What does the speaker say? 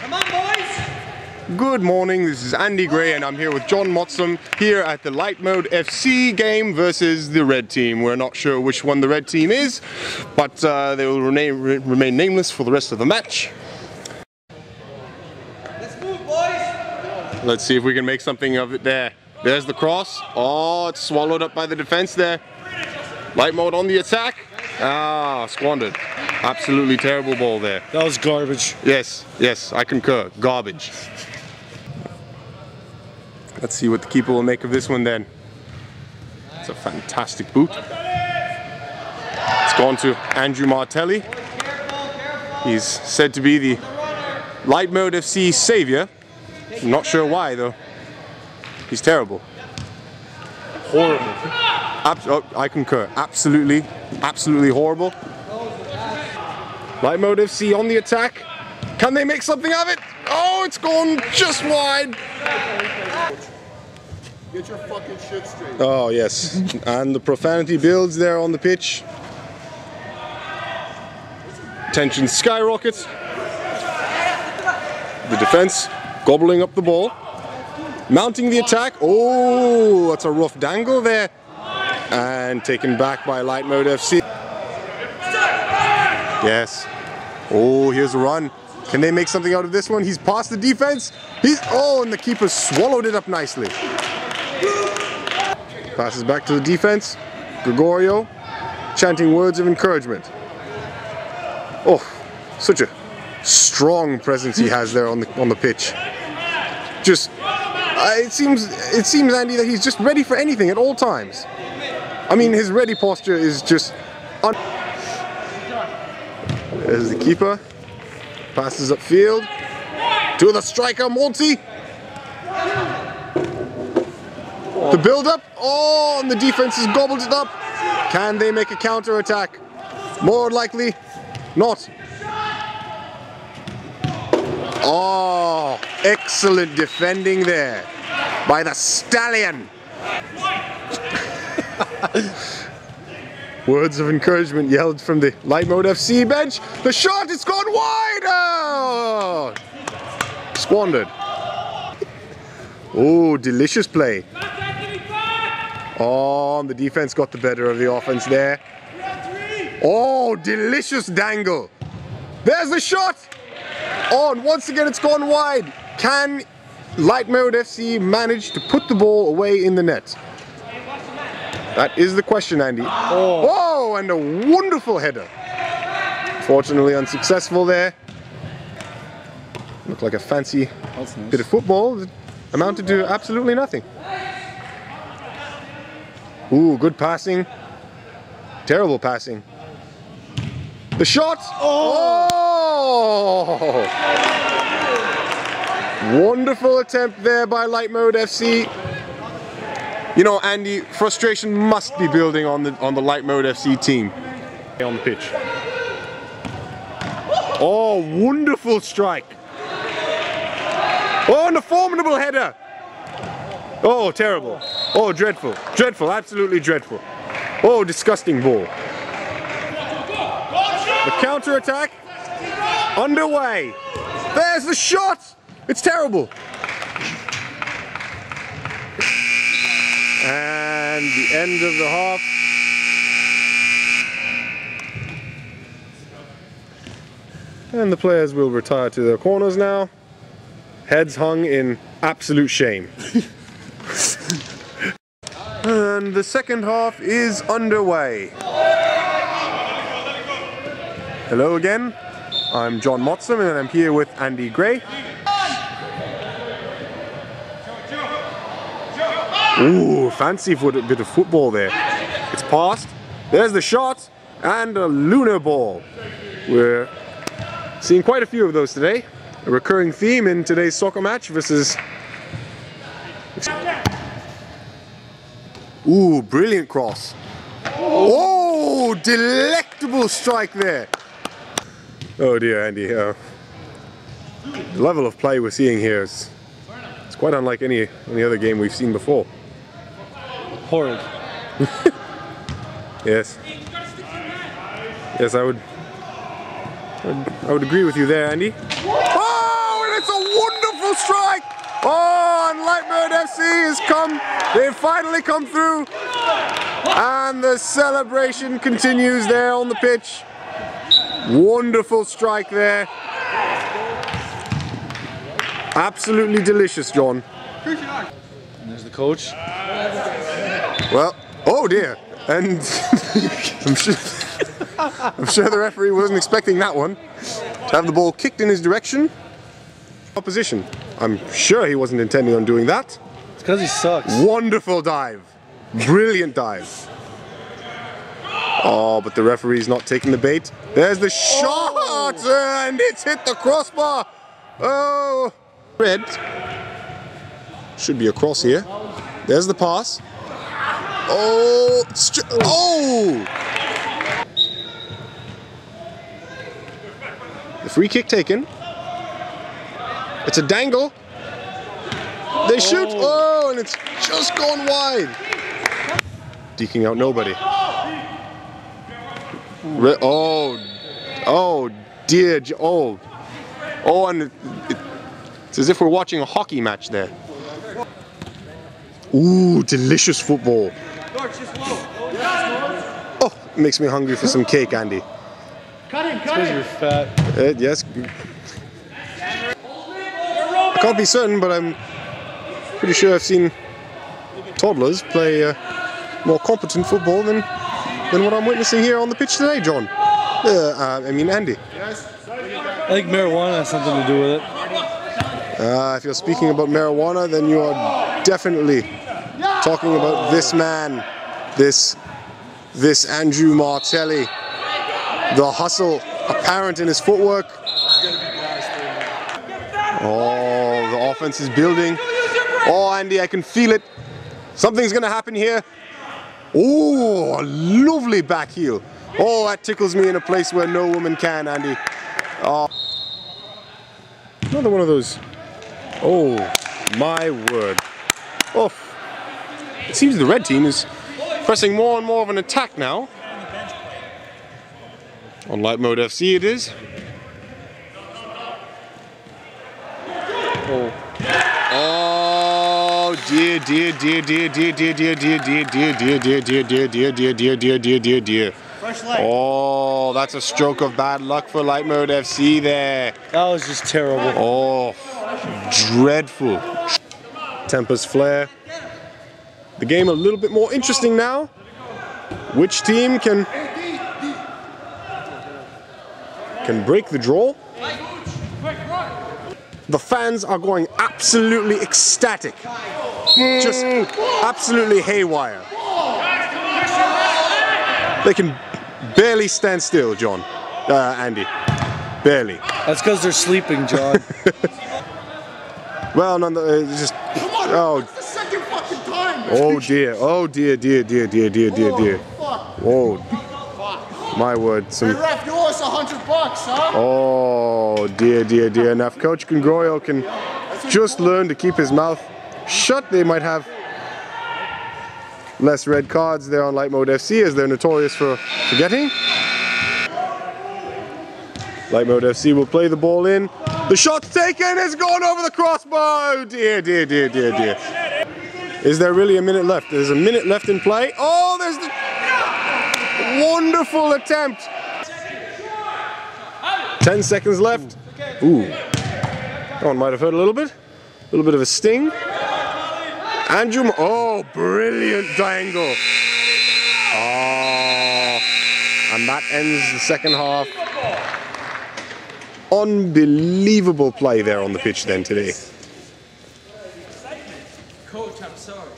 Come on, boys! Good morning, this is Andy Gray and I'm here with John Motsam here at the LITEMODE FC game versus the red team. We're not sure which one the red team is, but they will remain nameless for the rest of the match. Let's move, boys! Let's see if we can make something of it there. There's the cross. Oh, it's swallowed up by the defense there. LITEMODE on the attack. Ah, squandered. Absolutely terrible ball there. That was garbage. Yes, I concur. Garbage. Let's see what the keeper will make of this one then. It's a fantastic boot. It's gone to Andrew Martelli. He's said to be the LITEMODE FC savior. I'm not sure why though. He's terrible. Horrible. I concur. Absolutely horrible. LITEMODE FC on the attack. Can they make something of it? Oh, it's gone just wide. Get your fucking shit straight. Oh, yes. And the profanity builds there on the pitch. Tension skyrockets. The defense gobbling up the ball. Mounting the attack. Oh, that's a rough dangle there. And taken back by LITEMODE FC. Yes. Oh, here's a run. Can they make something out of this one? He's past the defense. And the keeper swallowed it up nicely. Passes back to the defense. Gregorio chanting words of encouragement. Oh, such a strong presence he has there on the pitch. Just, it seems Andy that he's just ready for anything at all times. I mean, his ready posture is just. There's the keeper. Passes upfield to the striker Monty. The build-up, and the defense has gobbled it up. Can they make a counter-attack? More likely, not. Oh, excellent defending there by the Stallion. Words of encouragement yelled from the LITEMODE FC bench. The shot, it's gone wide! Oh, squandered. Oh, delicious play. Oh, the defense got the better of the offense there. Oh, delicious dangle. There's the shot. Oh, and once again it's gone wide. Can LITEMODE FC manage to put the ball away in the net? That is the question, Andy. Oh, and a wonderful header. Fortunately unsuccessful there. Looked like a fancy bit of football that amounted to absolutely nothing. Ooh, good passing. Terrible passing. The shot! Oh! Wonderful attempt there by LITEMODE FC. You know, Andy, frustration must be building on the LITEMODE FC team. On the pitch. Oh, wonderful strike. Oh, and a formidable header. Oh, terrible. Oh, dreadful. Dreadful, absolutely dreadful. Oh, disgusting ball. The counter-attack underway. There's the shot. It's terrible. And the end of the half. And the players will retire to their corners now. Heads hung in absolute shame. And the second half is underway. Hello again. I'm John Motsam and I'm here with Andy Gray. Ooh, fancy bit of football there. It's passed. There's the shot and a lunar ball. We're seeing quite a few of those today. A recurring theme in today's soccer match versus... Ooh, brilliant cross. Oh, delectable strike there. Oh dear, Andy. The level of play we're seeing here is quite unlike any other game we've seen before. Horrid. Yes. Yes, I would agree with you there, Andy. Oh, and Wonderful strike! Oh, and LITEMODE FC has come. They've finally come through. And the celebration continues there on the pitch. Wonderful strike there. Absolutely delicious, John. And there's the coach. Well, oh dear. And I'm sure the referee wasn't expecting that one. To have the ball kicked in his direction. Opposition. I'm sure he wasn't intending on doing that. It's because he sucks. Wonderful dive. Brilliant dive. Oh, but the referee's not taking the bait. There's the shot, and it's hit the crossbar. Oh, red. Should be a cross here. There's the pass. Oh, oh! The free kick taken. It's a dangle. They shoot. Oh, and it's just gone wide. Deking out nobody. Oh dear. Oh, and it's as if we're watching a hockey match there. Ooh, delicious football. Oh, it makes me hungry for some cake, Andy. It's because you're fat. Yes. Can't be certain, but I'm pretty sure I've seen toddlers play more competent football than what I'm witnessing here on the pitch today, John. I mean, Andy. I think marijuana has something to do with it. If you're speaking about marijuana, then you are definitely talking about this man, this Andrew Martelli. The hustle apparent in his footwork. Oh, the offense is building. Oh, Andy, I can feel it. Something's going to happen here. Oh, a lovely back heel. Oh, that tickles me in a place where no woman can, Andy. Oh. Another one of those. Oh, my word. Oh. It seems the red team is pressing more and more of an attack now. On LITEMODE FC it is. Oh dear, dear, dear, dear, dear, dear, dear, dear, dear, dear, dear, dear, dear, dear, dear, dear, dear, dear, dear, dear. Oh, that's a stroke of bad luck for LITEMODE FC there. That was just terrible. Oh, dreadful. Tempest flare. The game a little bit more interesting now. Which team can break the draw? The fans are going absolutely ecstatic. Just absolutely haywire. They can barely stand still, John. Andy. Barely. That's because they're sleeping, John. Well, just... Oh, Second fucking time. oh dear. Oh dear, dear, dear, dear, dear, dear, dear. Oh. My word. Hey, ref, you owe us $100, huh? Oh dear, dear, dear. Now if Coach Congroyo can just learn to keep his mouth shut, they might have less red cards there on LITEMODE FC, as they're notorious for forgetting. LITEMODE FC will play the ball in. The shot's taken, it's gone over the crossbar. Oh dear, dear, dear, dear, dear. Is there really a minute left? There's a minute left in play. Oh, there's the wonderful attempt. 10 seconds left. Ooh. That one might have hurt a little bit. A little bit of a sting. Andrew, oh, brilliant dangle. Oh, and that ends the second half. Unbelievable play there on the pitch then today. Coach, I'm sorry.